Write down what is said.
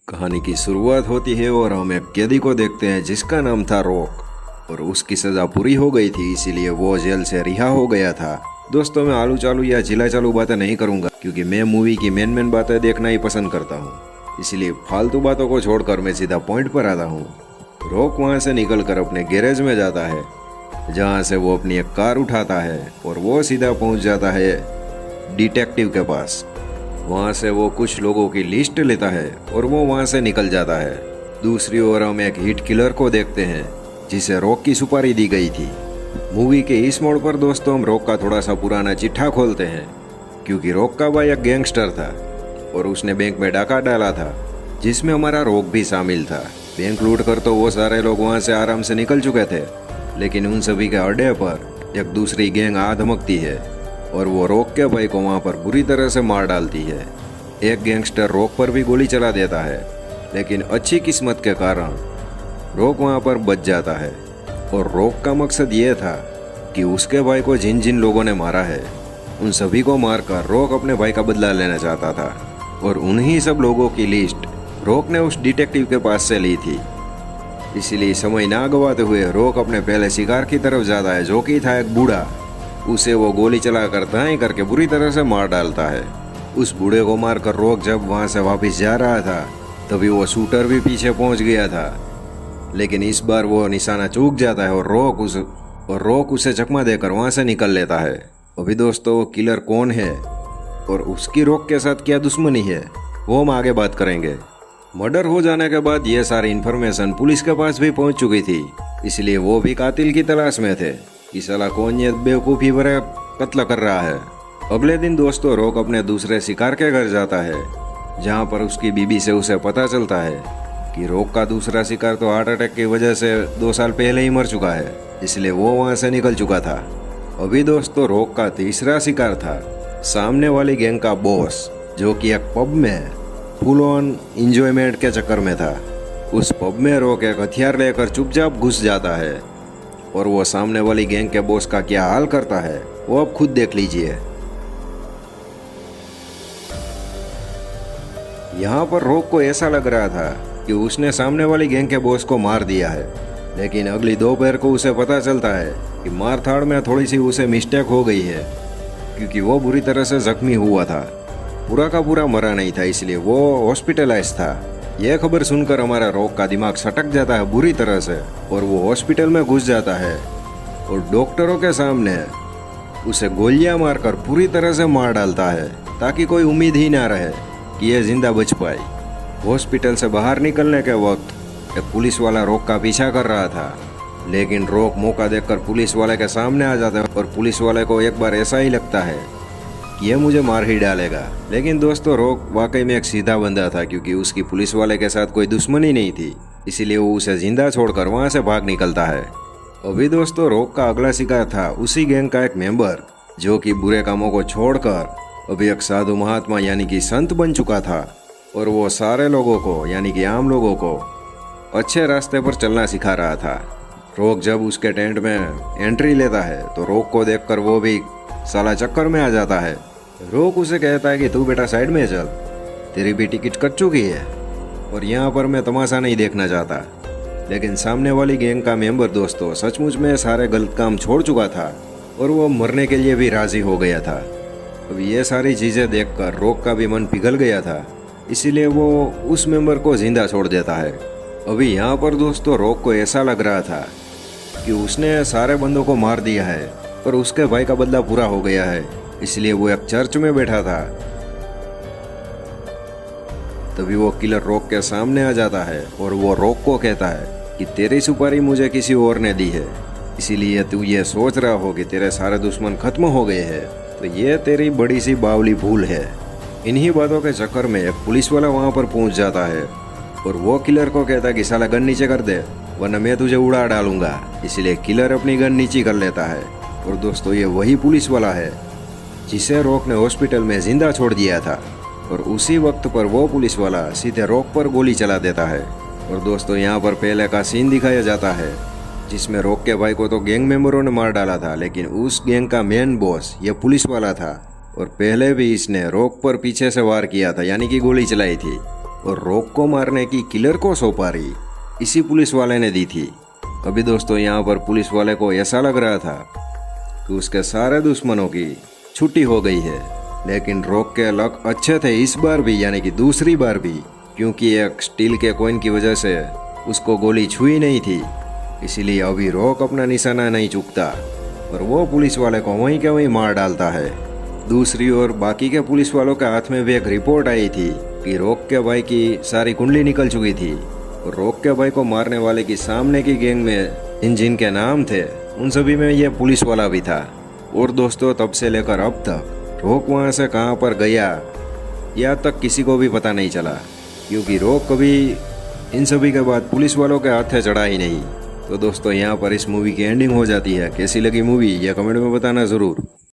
कहानी की शुरुआत होती है और हम एक कैदी को देखते हैं जिसका नाम था रॉक। और उसकी सज़ा पूरी हो गई थी, इसीलिए वो जेल से रिहा हो गया था। दोस्तों, मैं आलू चालू या जिला चालू बातें नहीं करूंगा क्योंकि मैं मूवी की मेन बातें देखना ही पसंद करता हूँ। इसलिए फालतू बातों को छोड़कर मैं सीधा पॉइंट पर आता हूँ। रॉक वहाँ से निकलकर अपने गैरेज में जाता है, जहाँ से वो अपनी एक कार उठाता है और वो सीधा पहुँच जाता है डिटेक्टिव के पास। वहाँ से वो कुछ लोगों की लिस्ट लेता है और वो वहाँ से निकल जाता है। दूसरी ओर हम एक हिट किलर को देखते हैं जिसे रॉक की सुपारी दी गई थी। मूवी के इस मोड़ पर दोस्तों हम रॉक का थोड़ा सा पुराना चिट्ठा खोलते हैं, क्योंकि रॉक का भाई एक गैंगस्टर था और उसने बैंक में डाका डाला था जिसमें हमारा रॉक भी शामिल था। बैंक लूट कर तो वो सारे लोग वहाँ से आराम से निकल चुके थे, लेकिन उन सभी के अड्डे पर एक दूसरी गैंग आ धमकती है और वो रॉक के भाई को वहाँ पर बुरी तरह से मार डालती है। एक गैंगस्टर रॉक पर भी गोली चला देता है, लेकिन अच्छी किस्मत के कारण रॉक वहाँ पर बच जाता है। और रॉक का मकसद ये था कि उसके भाई को जिन जिन लोगों ने मारा है उन सभी को मारकर रॉक अपने भाई का बदला लेना चाहता था। और उन्हीं सब लोगों की लिस्ट रॉक ने उस डिटेक्टिव के पास से ली थी। इसीलिए समय ना गवाते हुए रॉक अपने पहले शिकार की तरफ जाता है, जो कि था एक बूढ़ा। उसे वो गोली चलाकर दाएं करके बुरी तरह से मार डालता है। उस बूढ़े को मारकर रॉक जब वहां से वापस जा रहा था तभी वो शूटर भी पीछे पहुंच गया था, लेकिन इस बार वो निशाना चूक जाता है और रॉक उसे चकमा देकर वहां से निकल लेता है। अभी दोस्तों, वो किलर कौन है और उसकी रॉक के साथ क्या दुश्मनी है वो हम आगे बात करेंगे। मर्डर हो जाने के बाद ये सारी इन्फॉर्मेशन पुलिस के पास भी पहुंच चुकी थी, इसलिए वो भी कातिल की तलाश में थे कि साला कौन ये बेवकूफ़ी भरा कत्ल कर रहा है। अगले दिन दोस्तों रॉक अपने दूसरे शिकार के घर जाता है, जहां पर उसकी बीबी से उसे पता चलता है कि रॉक का दूसरा शिकार तो हार्ट अटैक की वजह से 2 साल पहले ही मर चुका है, इसलिए वो वहां से निकल चुका था। अभी दोस्तों रॉक का तीसरा शिकार था सामने वाली गैंग का बॉस, जो कि एक पब में फुल ऑन इंजॉयमेंट के चक्कर में था। उस पब में रॉक एक हथियार लेकर चुपचाप घुस जाता है और वो सामने वाली गैंग के बॉस का क्या हाल करता है वो आप खुद देख लीजिए। यहाँ पर रॉक को ऐसा लग रहा था कि उसने सामने वाली गैंग के बॉस को मार दिया है, लेकिन अगली दोपहर को उसे पता चलता है कि मारधाड़ में थोड़ी सी उसे मिस्टेक हो गई है, क्योंकि वो बुरी तरह से जख्मी हुआ था। पूरा का पूरा मरा नहीं था, इसलिए वो हॉस्पिटलाइज था। यह खबर सुनकर हमारा रॉक का दिमाग सटक जाता है बुरी तरह से और वो हॉस्पिटल में घुस जाता है और डॉक्टरों के सामने उसे गोलियां मारकर पूरी तरह से मार डालता है, ताकि कोई उम्मीद ही ना रहे कि यह जिंदा बच पाए। हॉस्पिटल से बाहर निकलने के वक्त एक पुलिस वाला रॉक का पीछा कर रहा था, लेकिन रॉक मौका देखकर पुलिस वाले के सामने आ जाता है और पुलिस वाले को एक बार ऐसा ही लगता है कि यह मुझे मार ही डालेगा। लेकिन दोस्तों रॉक वाकई में एक सीधा बंदा था, क्योंकि उसकी पुलिस वाले के साथ कोई दुश्मनी नहीं थी, इसीलिए वो उसे जिंदा छोड़कर वहां से भाग निकलता है। अभी दोस्तों रॉक का अगला शिकार था उसी गैंग का एक मेंबर, जो कि बुरे कामों को छोड़कर अभी एक साधु महात्मा यानी कि संत बन चुका था और वो सारे लोगों को यानी कि आम लोगों को अच्छे रास्ते पर चलना सिखा रहा था। रॉक जब उसके टेंट में एंट्री लेता है तो रॉक को देखकर वो भी साला चक्कर में आ जाता है। रॉक उसे कहता है कि तू बेटा साइड में चल, तेरी भी टिकट कट चुकी है और यहाँ पर मैं तमाशा नहीं देखना चाहता। लेकिन सामने वाली गैंग का मेंबर दोस्तों सचमुच में सारे गलत काम छोड़ चुका था और वो मरने के लिए भी राजी हो गया था। अब ये सारी चीज़ें देखकर रॉक का भी मन पिघल गया था, इसीलिए वो उस मेंबर को जिंदा छोड़ देता है। अभी यहाँ पर दोस्तों रॉक को ऐसा लग रहा था कि उसने सारे बंदों को मार दिया है पर उसके भाई का बदला पूरा हो गया है, इसलिए वो एक चर्च में बैठा था। तभी वो किलर रॉक के सामने आ जाता है और वो रॉक को कहता है कि तेरी सुपारी मुझे किसी और ने दी है, इसीलिए तू ये सोच रहा हो कि तेरे सारे दुश्मन खत्म हो गए हैं, तो ये तेरी बड़ी सी बावली भूल है। इन्हीं बातों के चक्कर में एक पुलिस वाला वहां पर पहुंच जाता है और वो किलर को कहता है कि साला गन नीचे कर दे वरना मैं तुझे उड़ा डालूंगा। इसलिए किलर अपनी गन नीचे कर लेता है और दोस्तों ये वही पुलिस वाला है जिसे रॉक ने हॉस्पिटल में जिंदा छोड़ दिया था। और उसी वक्त पर वो पुलिस वाला सीधे रॉक पर गोली चला देता है। और दोस्तों यहाँ पर पहले का सीन दिखाया जाता है जिसमें रॉक के भाई को तो गैंग मेंबरों ने मार डाला था, लेकिन उस गैंग का मेन बॉस ये पुलिस वाला था और पहले भी इसने रॉक पर पीछे से वार किया था यानी कि गोली चलाई थी। और रॉक को मारने की किलर को सौंपारी इसी पुलिस वाले ने दी थी। अभी दोस्तों यहाँ पर पुलिस वाले को ऐसा लग रहा था कि उसके सारे दुश्मनों की छुट्टी हो गई है, लेकिन रॉक के लक अच्छे थे इस बार भी, यानी कि दूसरी बार भी, क्योंकि एक स्टील के कॉइन की वजह से उसको गोली छुई नहीं थी। इसीलिए अभी रॉक अपना निशाना नहीं चूकता और वो पुलिस वाले को वहीं के वहीं मार डालता है। दूसरी ओर बाकी के पुलिस वालों के हाथ में भी एक रिपोर्ट आई थी कि रॉक के भाई की सारी कुंडली निकल चुकी थी और रॉक के भाई को मारने वाले की सामने की गैंग में जिनके नाम थे उन सभी में यह पुलिस वाला भी था। और दोस्तों तब से लेकर अब तक रॉक वहाँ से कहाँ पर गया या तक किसी को भी पता नहीं चला, क्योंकि रॉक कभी इन सभी के बाद पुलिस वालों के हाथ चढ़ा ही नहीं। तो दोस्तों यहाँ पर इस मूवी की एंडिंग हो जाती है। कैसी लगी मूवी यह कमेंट में बताना ज़रूर।